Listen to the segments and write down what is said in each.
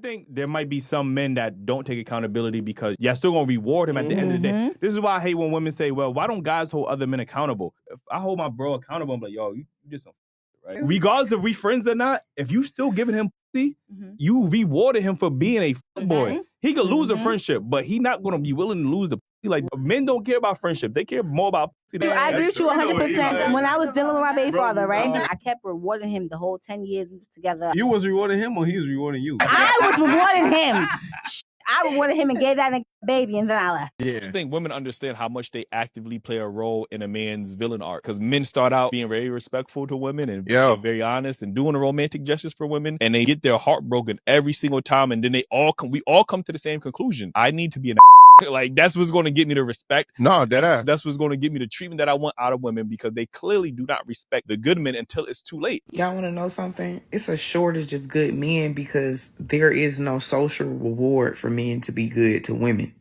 think there might be some men that don't take accountability because you're still gonna reward him at the end of the day. This is why I hate when women say, well, why don't guys hold other men accountable? If I hold my bro accountable, I'm like, yo, you just don't, right? Regardless if we friends or not, if you still giving him pussy, you rewarded him for being a boy. He could lose a friendship, but he not gonna be willing to lose the pussy. Like, men don't care about friendship. They care more about pussy. Dude, I agree with you 100%. When I was dealing with my baby father, right? I kept rewarding him the whole 10 years we was together. You was rewarding him or he was rewarding you? I was rewarding him. I rewarded him and gave that nigga a baby, and then I left. Yeah. I think women understand how much they actively play a role in a man's villain arc. Because men start out being very respectful to women and being very honest and doing the romantic gestures for women, and they get their heart broken every single time, and then we all come to the same conclusion. I need to be an like, that's what's going to get me the respect. No, that's what's going to get me the treatment that I want out of women, because they clearly do not respect the good men until it's too late. Y'all want to know something? It's a shortage of good men because there is no social reward for men to be good to women.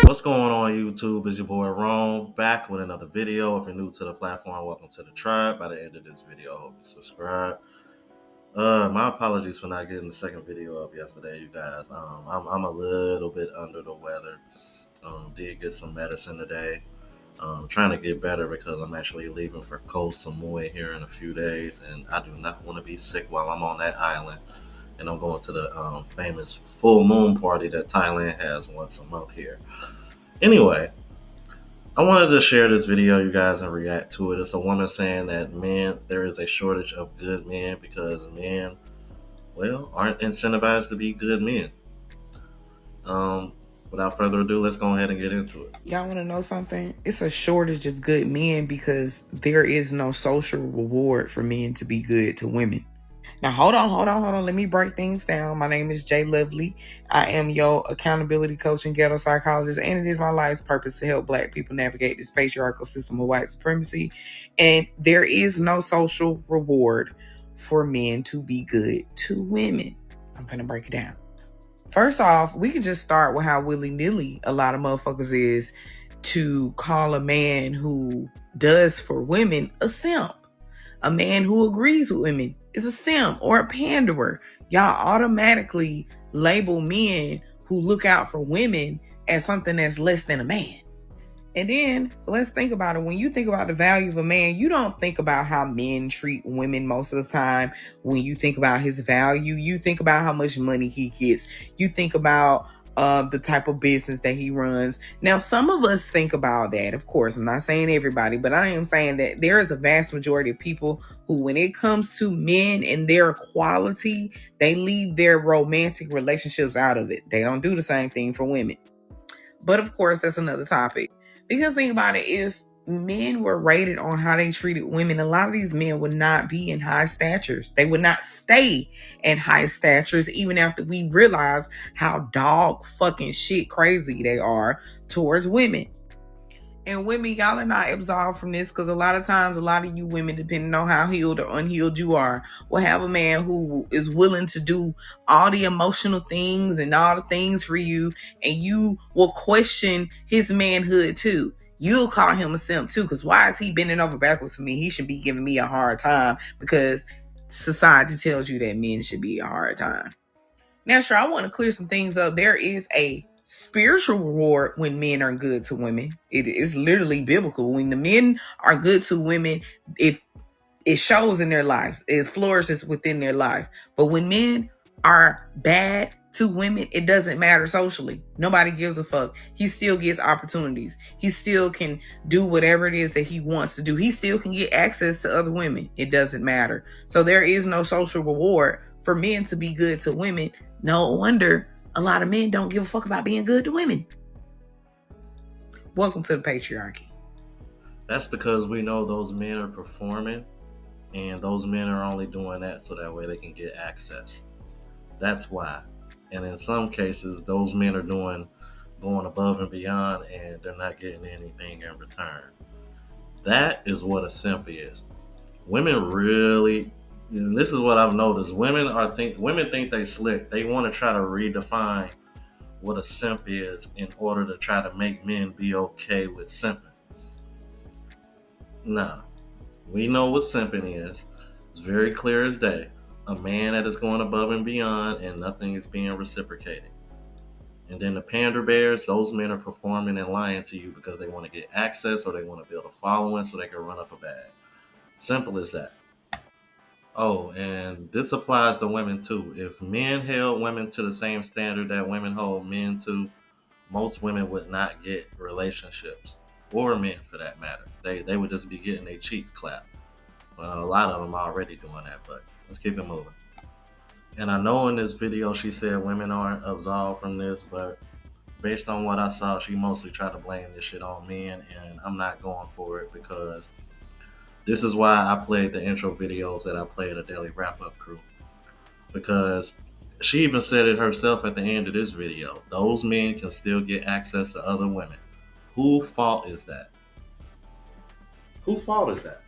What's going on YouTube? It's your boy Rome, back with another video. If you're new to the platform, welcome to the tribe. By the end of this video, I hope you subscribe. My apologies for not getting the second video up yesterday, you guys. I'm a little bit under the weather. Did get some medicine today. Trying to get better because I'm actually leaving for Koh Samui here in a few days, and I do not want to be sick while I'm on that island. And I'm going to the famous full moon party that Thailand has once a month here. Anyway, I wanted to share this video, you guys, and react to it. It's a woman saying that there is a shortage of good men because men, well, aren't incentivized to be good men. Without further ado, let's go ahead and get into it. Y'all want to know something? It's a shortage of good men because there is no social reward for men to be good to women. Now, hold on. Let me break things down. My name is Jay Lovely. I am your accountability coach and ghetto psychologist, and it is my life's purpose to help Black people navigate this patriarchal system of white supremacy. And there is no social reward for men to be good to women. I'm gonna break it down. First off, we can just start with how willy-nilly a lot of motherfuckers is to call a man who does for women a simp. A man who agrees with women is a simp or a panderer. Y'all automatically label men who look out for women as something that's less than a man. And then let's think about it. When you think about the value of a man, you don't think about how men treat women most of the time. When you think about his value, you think about how much money he gets. You think about the type of business that he runs. Now, some of us think about that. Of course, I'm not saying everybody, but I am saying that there is a vast majority of people who, when it comes to men and their quality, they leave their romantic relationships out of it. They don't do the same thing for women. But of course, that's another topic. Because think about it, if men were rated on how they treated women, a lot of these men would not be in high statures. They would not stay in high statures even after we realize how dog fucking shit crazy they are towards women. And women, y'all are not absolved from this, because a lot of times, a lot of you women, depending on how healed or unhealed you are, will have a man who is willing to do all the emotional things and all the things for you, and you will question his manhood too. You'll call him a simp too, because why is he bending over backwards for me? He should be giving me a hard time because society tells you that men should be a hard time. Now, sure, I want to clear some things up. There is a spiritual reward when men are good to women. It is literally biblical. When the men are good to women, it shows in their lives. It flourishes within their life. But when men are bad to women, it doesn't matter socially. Nobody gives a fuck. He still gets opportunities. He still can do whatever it is that he wants to do. He still can get access to other women. It doesn't matter. So there is no social reward for men to be good to women. No wonder a lot of men don't give a fuck about being good to women. Welcome to the patriarchy. That's because we know those men are performing, and those men are only doing that so that way they can get access. That's why. And in some cases, those men are going above and beyond, and they're not getting anything in return. That is what a simp is. Women really, and this is what I've noticed. Women think they slick. They want to try to redefine what a simp is in order to try to make men be okay with simping. Nah, we know what simping is. It's very clear as day. A man that is going above and beyond and nothing is being reciprocated. And then the pander bears, those men are performing and lying to you because they want to get access or they want to build a following so they can run up a bag. Simple as that. Oh, and this applies to women too. If men held women to the same standard that women hold men to, most women would not get relationships, or men for that matter. They would just be getting their cheeks clapped. Well, a lot of them are already doing that, but let's keep it moving. And I know in this video she said women aren't absolved from this, but based on what I saw, she mostly tried to blame this shit on men, and I'm not going for it because this is why I played the intro videos that I played a daily wrap-up crew. Because she even said it herself at the end of this video. Those men can still get access to other women. Whose fault is that? Whose fault is that?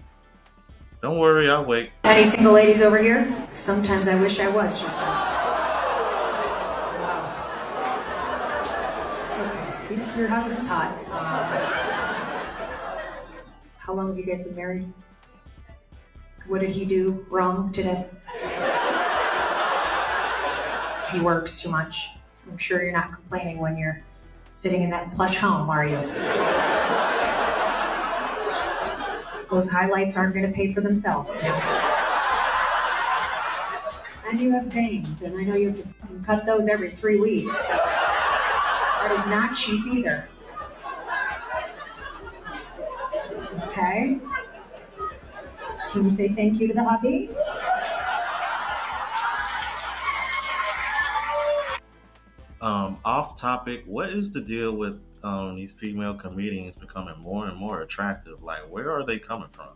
Don't worry, I'll wait. Any single ladies over here? Sometimes I wish I was just that. It's okay. Your husband's hot. How long have you guys been married? What did he do wrong today? He works too much. I'm sure you're not complaining when you're sitting in that plush home, are you? Those highlights aren't going to pay for themselves, you know? And you have bangs, and I know you have to cut those every 3 weeks. That is not cheap either. Okay? Can you say thank you to the hubby? Off topic, what is the deal with these female comedians becoming more and more attractive? Like, where are they coming from?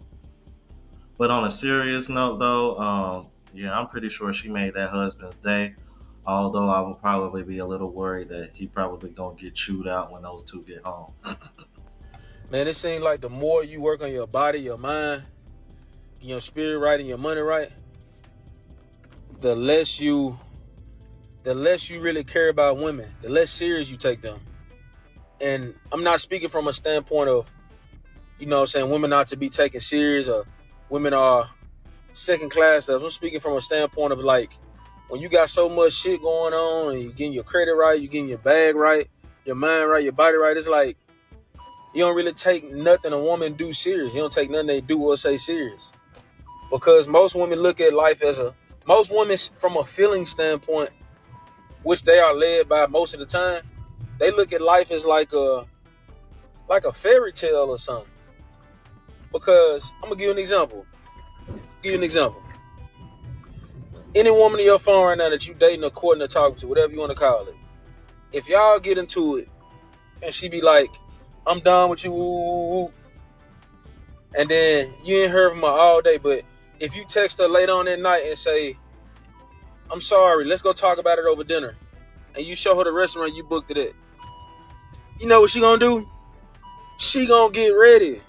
But on a serious note, though, yeah, I'm pretty sure she made that husband's day. Although I would probably be a little worried that he probably gonna get chewed out when those two get home. Man, it seems like the more you work on your body, your mind, your spirit right, and your money right, the less you really care about women, the less serious you take them. And I'm not speaking from a standpoint of, you know what I'm saying, women not to be taken serious or women are second class stuff. I'm speaking from a standpoint of like, when you got so much shit going on and you're getting your credit right, you're getting your bag right, your mind right, your body right, it's like, you don't really take nothing a woman do serious. You don't take nothing they do or say serious. Because most women look at life as most women from a feeling standpoint, which they are led by most of the time, they look at life as like a fairy tale or something. Because I'm gonna give you an example. Any woman in your phone right now that you dating or courting or talking to, whatever you want to call it, if y'all get into it and she be like, I'm done with you, and then you ain't heard from her all day, but if you text her late on that night and say, I'm sorry, let's go talk about it over dinner, and you show her the restaurant you booked it at, you know what she gonna do? She gonna get ready.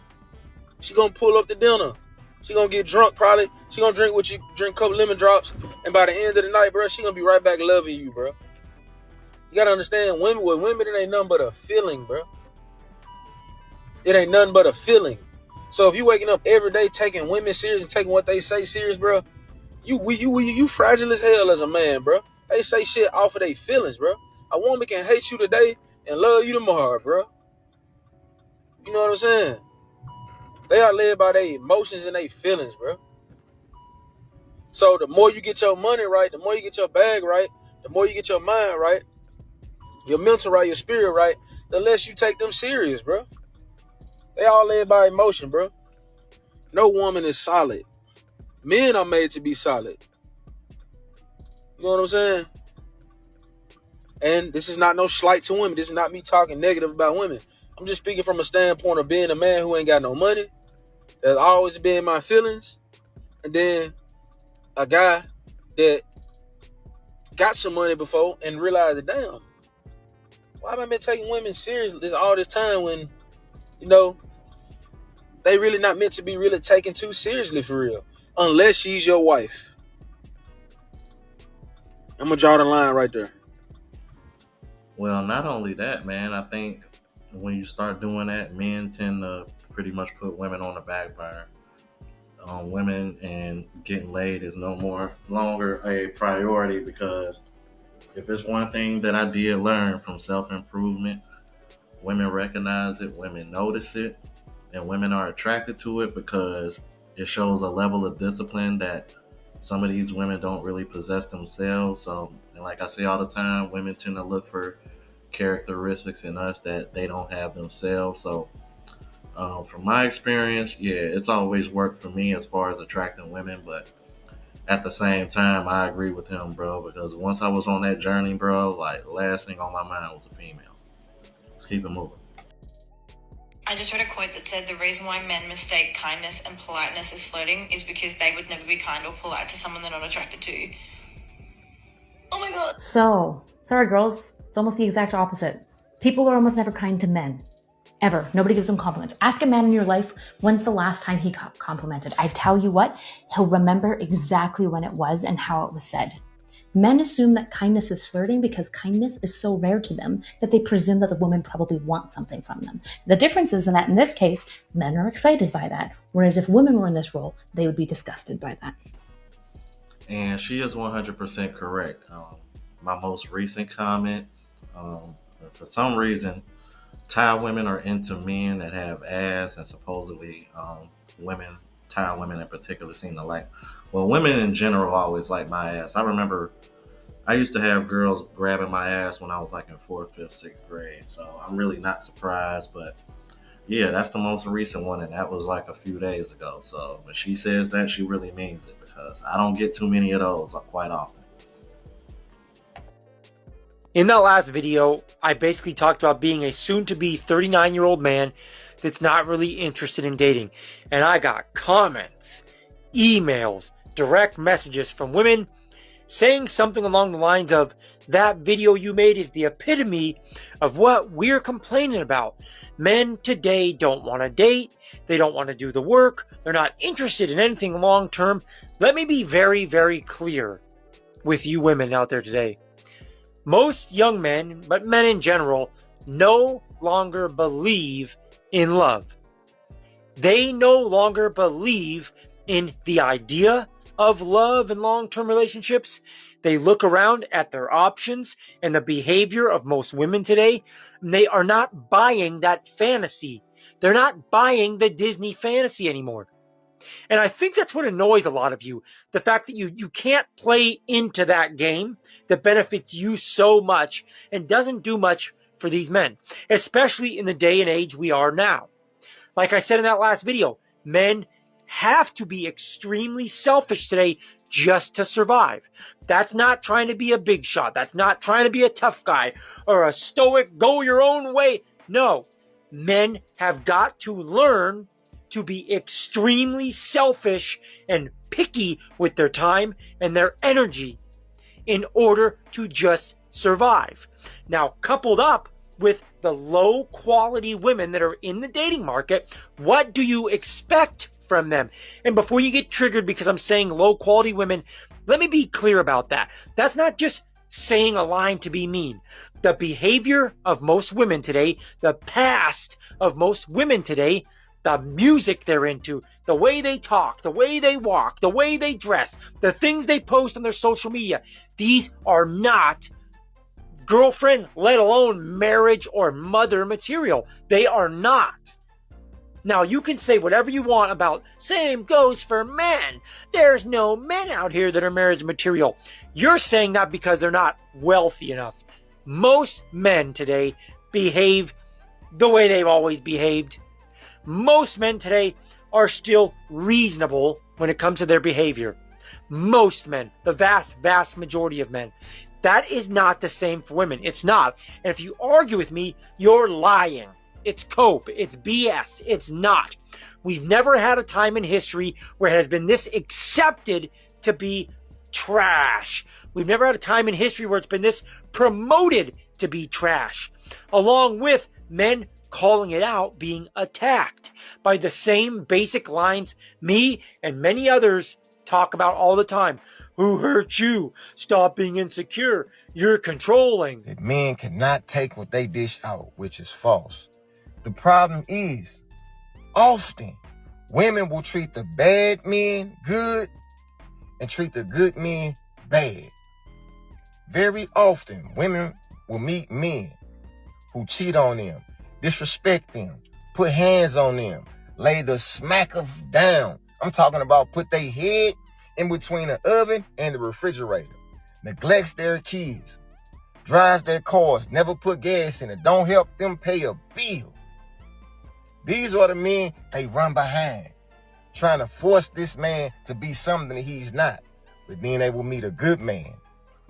She gonna pull up to dinner. She gonna get drunk probably. She gonna drink what you drink, a couple lemon drops, and by the end of the night, bro, she gonna be right back loving you, bro. You gotta understand, with women, it ain't nothing but a feeling, bro. It ain't nothing but a feeling. So if you waking up every day taking women serious and taking what they say serious, bro, you fragile as hell as a man, bro. They say shit off of their feelings, bro. A woman can hate you today and love you tomorrow, bro. You know what I'm saying? They are led by their emotions and their feelings, bro. So the more you get your money right, the more you get your bag right, the more you get your mind right, your mental right, your spirit right, the less you take them serious, bro. They all led by emotion, bro. No woman is solid. Men are made to be solid. You know what I'm saying? And this is not no slight to women. This is not me talking negative about women. I'm just speaking from a standpoint of being a man who ain't got no money. That's always been in my feelings. And then a guy that got some money before and realized that, damn, why have I been taking women seriously all this time when, you know, they really not meant to be really taken too seriously for real. Unless she's your wife. I'm going to draw the line right there. Well, not only that, man, I think when you start doing that, men tend to pretty much put women on the back burner. Women and getting laid is no more longer a priority, because if it's one thing that I did learn from self-improvement, women recognize it, women notice it, and women are attracted to it because it shows a level of discipline that some of these women don't really possess themselves. So, and like I say all the time, women tend to look for characteristics in us that they don't have themselves. So, from my experience, yeah, it's always worked for me as far as attracting women. But at the same time, I agree with him, bro, because once I was on that journey, bro, like last thing on my mind was a female. Let's keep it moving. I just read a quote that said the reason why men mistake kindness and politeness as flirting is because they would never be kind or polite to someone they're not attracted to. Oh my god. So, sorry girls, it's almost the exact opposite. People are almost never kind to men. Ever. Nobody gives them compliments. Ask a man in your life, when's the last time he got complimented? I tell you what, he'll remember exactly when it was and how it was said. Men assume that kindness is flirting because kindness is so rare to them that they presume that the woman probably wants something from them. The difference is that in this case, men are excited by that, whereas if women were in this role, they would be disgusted by that. And she is 100% correct. My most recent comment, for some reason, Thai women are into men that have ass, and supposedly women, Thai women in particular, seem to like. Well, women in general always like my ass. I remember I used to have girls grabbing my ass when I was like in 4th, 5th, 6th grade. So I'm really not surprised. But yeah, that's the most recent one, and that was like a few days ago. So when she says that, she really means it, because I don't get too many of those quite often. In that last video, I basically talked about being a soon-to-be 39-year-old man that's not really interested in dating. And I got comments, emails, direct messages from women saying something along the lines of, that video you made is the epitome of what we're complaining about. Men today don't want to date. They don't want to do the work. They're not interested in anything long-term. Let me be very, very clear with you women out there today. Most young men, but men in general, no longer believe in love. They no longer believe in the idea of love and long-term relationships. They look around at their options and the behavior of most women today, and they are not buying that fantasy. They're not buying the Disney fantasy anymore. And I think that's what annoys a lot of you. The fact that you can't play into that game that benefits you so much and doesn't do much for these men, especially in the day and age we are now. Like I said in that last video, men have to be extremely selfish today just to survive. That's not trying to be a big shot. That's not trying to be a tough guy or a stoic, go your own way. No, men have got to learn to be extremely selfish and picky with their time and their energy in order to just survive. Now, coupled up with the low quality women that are in the dating market, what do you expect from them? And before you get triggered because I'm saying low quality women, let me be clear about that. That's not just saying a line to be mean. The behavior of most women today, the past of most women today, the music they're into, the way they talk, the way they walk, the way they dress, the things they post on their social media, these are not girlfriend, let alone marriage or mother material. They are not. Now, you can say whatever you want about same goes for men. There's no men out here that are marriage material. You're saying that because they're not wealthy enough. Most men today behave the way they've always behaved. Most men today are still reasonable when it comes to their behavior. Most men, the vast, vast majority of men. That is not the same for women. It's not. And if you argue with me, you're lying. It's cope. It's BS. It's not. We've never had a time in history where it has been this accepted to be trash. We've never had a time in history where it's been this promoted to be trash. Along with men calling it out, being attacked by the same basic lines me and many others talk about all the time. Who hurt you? Stop being insecure. You're controlling. That men cannot take what they dish out, which is false. The problem is, often, women will treat the bad men good and treat the good men bad. Very often, women will meet men who cheat on them, disrespect them, put hands on them, lay the smack of down. I'm talking about put their head in between the oven and the refrigerator, neglects their kids, drives their cars, never put gas in it, don't help them pay a bill. These are the men they run behind, trying to force this man to be something that he's not. But then they will meet a good man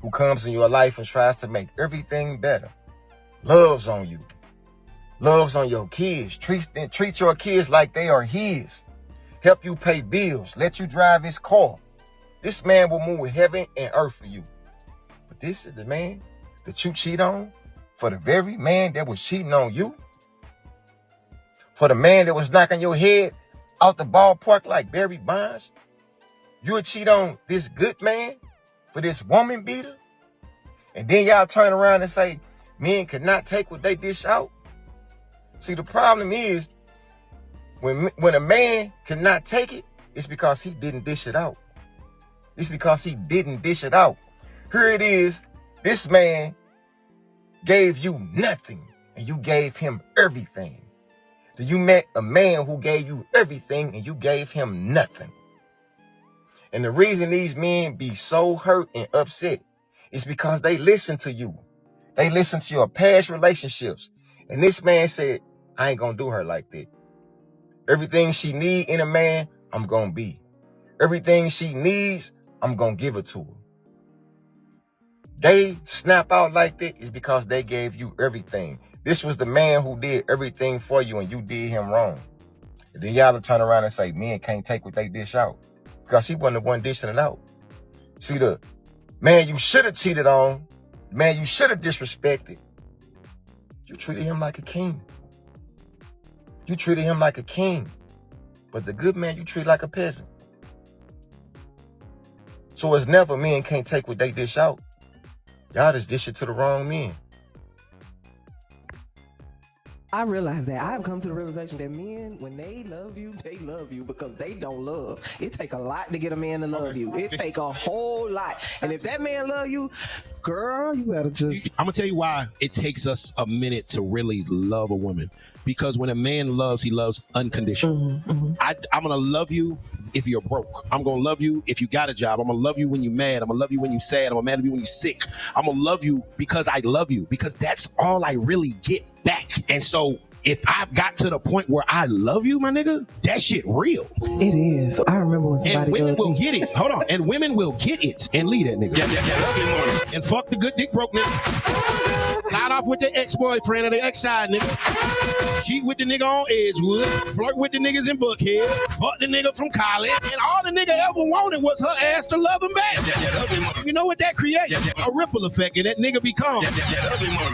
who comes in your life and tries to make everything better. Loves on you, loves on your kids, treat your kids like they are his, help you pay bills, let you drive his car. This man will move heaven and earth for you. But this is the man that you cheat on for the very man that was cheating on you, for the man that was knocking your head out the ballpark like Barry Bonds. You would cheat on this good man for this woman beater? And then y'all turn around and say, men cannot take what they dish out. See, the problem is, when a man cannot take it, it's because he didn't dish it out. It's because he didn't dish it out. Here it is, this man gave you nothing, and you gave him everything. So you met a man who gave you everything, and you gave him nothing. And the reason these men be so hurt and upset is because they listen to you. They listen to your past relationships. And this man said, I ain't gonna do her like that. Everything she need in a man, I'm gonna be. Everything she needs, I'm gonna give it to her. They snap out like that is because they gave you everything. This was the man who did everything for you and you did him wrong. And then y'all turn around and say, men can't take what they dish out. Because he wasn't the one dishing it out. See, the man you should have cheated on, the man you should have disrespected, you treated him like a king. You treated him like a king. But the good man you treat like a peasant. So it's never men can't take what they dish out. Y'all just dish it to the wrong men. I realize that. I've come to the realization that men, when they love you because they don't love. It take a lot to get a man to love you. It take a whole lot. And if that man love you, girl, you better just... I'm going to tell you why it takes us a minute to really love a woman. Because when a man loves, he loves unconditional. I'm going to love you if you're broke. I'm going to love you if you got a job. I'm going to love you when you're mad. I'm going to love you when you're sad. I'm going to love you when you're sick. I'm going to love you because I love you. Because that's all I really get back. And so if I got to the point where I love you, my nigga, that shit real. It is. I remember when somebody... And women will get it. Hold on. And women will get it and leave that nigga. And fuck the good dick broke nigga. Slide off with the ex-boyfriend or the ex-side nigga. Cheat with the nigga on Edgewood. Flirt with the niggas in Buckhead. Fuck the nigga from college. And all the nigga ever wanted was her ass to love him back. You know what that creates? A ripple effect, and that nigga becomes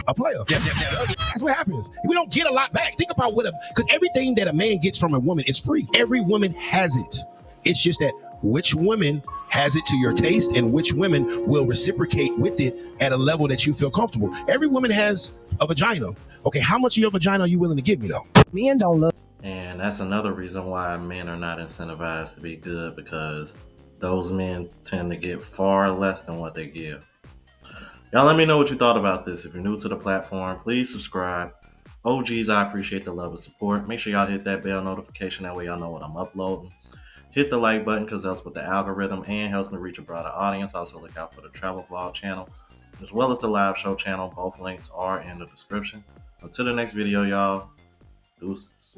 a player. That's what happens. We don't get a lot back. Think about because everything that a man gets from a woman is free. Every woman has it. It's just that which woman has it to your taste and which women will reciprocate with it at a level that you feel comfortable. Every woman has a vagina. Okay, how much of your vagina are you willing to give me though? Men don't love. And that's another reason why men are not incentivized to be good, because those men tend to get far less than what they give. Y'all let me know what you thought about this. If you're new to the platform, please subscribe. OGs, I appreciate the love and support. Make sure y'all hit that bell notification. That way y'all know what I'm uploading. Hit the like button because that's with the algorithm and helps me reach a broader audience. Also look out for the travel vlog channel as well as the live show channel. Both links are in the description. Until the next video, y'all. Deuces.